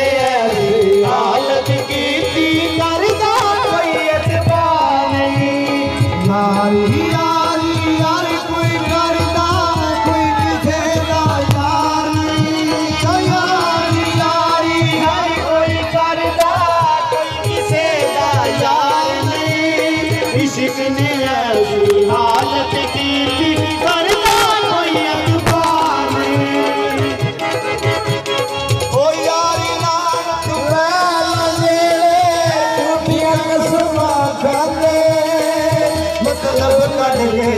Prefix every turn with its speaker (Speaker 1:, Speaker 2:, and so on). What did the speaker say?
Speaker 1: ऐसी हालत की थी करदा कोई एतबार नहीं।
Speaker 2: यारी यारी यार कोई करदा कोई किसे दा यार नहीं।
Speaker 1: यारी यारी हर कोई करदा कोई किसे दा यार नहीं। इश्क ने ऐसी हालत की थी करदा कोई एतबार नहीं।
Speaker 2: ओ यारी नाल तू पहला नेड़े झूठियां कसमां खांदे मतलब कट के